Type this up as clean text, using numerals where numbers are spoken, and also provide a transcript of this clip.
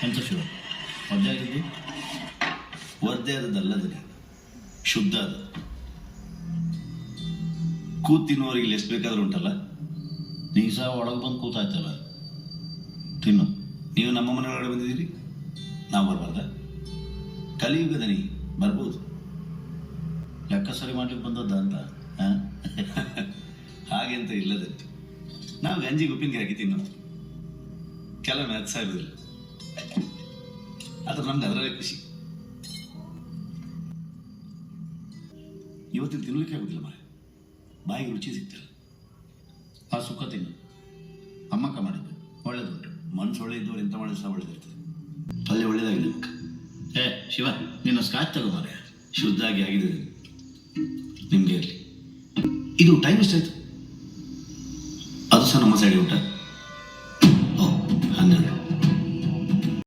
ಎಂತ ಶಿವ ಒದ್ದೆ ಆಗಿದ್ದು? ಒದ್ದೆ ಆದದ್ದಲ್ಲದನೆ ಶುದ್ಧ ಅದು. ಕೂತಿನೋರಿಗೆ ಇಲ್ಲಿ ಎಷ್ಟು ಬೇಕಾದ್ರೂ ಉಂಟಲ್ಲ. ನೀವು ಸಹ ಒಳಗೆ ಬಂದು ಕೂತಾಯ್ತಲ್ಲ, ತಿನ್ನು. ನೀವು ನಮ್ಮ ಮನೆ ಒಳಗಡೆ ಬಂದಿದ್ದೀರಿ, ನಾವು ಬರಬಾರ್ದ? ಕಲಿಯುಗದನಿ ಬರ್ಬೋದು. ಲೆಕ್ಕ ಸರಿ ಮಾಡ್ಲಿಕ್ಕೆ ಬಂದದ್ದ ಅಂತ ಹಾಗೆಂತ ಇಲ್ಲದಂತೆ. ನಾವು ಗಂಜಿಗೆ ಉಪ್ಪಿನಕಾಯಿ ಹಾಕಿ ತಿನ್ನೋದು, ಕೆಲವೊಮ್ಮೆ ಹತ್ತು ಸಾವಿರದಿಲ್ಲ. ಆದ್ರೆ ನಮ್ಗೆ ಅದರಲ್ಲೇ ಖುಷಿ. ಇವತ್ತಿನ ತಿನ್ನಲಿಕ್ಕೆ ಆಗುದಿಲ್ಲ ಮಾರೆ, ಬಾಯಿಗೆ ರುಚಿ ಸಿಗ್ತಿಲ್ಲ. ಆ ಸುಖ ತಿನ್ನು, ಅಮ್ಮಕ್ಕ ಮಾಡಿದ್ದು ಒಳ್ಳೇದುಂಟು. ಮನಸ್ಸು ಒಳ್ಳೆ ಇದ್ದವ್ರು ಎಂತ ಮಾಡಿದ್ರು ಸಹ ಒಳ್ಳೇದಿರ್ತದೆ. ಪಲ್ಯ ಒಳ್ಳೇದಾಗಿಲ್ಲ. ಏ ಶಿವ, ನಿನ್ನ ಸ್ಕಾಚ್ ತಗೋ ಮಾರೆ. ಶುದ್ಧ ಆಗಿದೆ ನಿಮ್ಗೆ ಇರಲಿ. ಇದು ಟೈಮ್ ಎಷ್ಟಾಯ್ತು? ಅದು ಸಹ ನಮ್ಮ ಸೈಡ್ ಊಟ.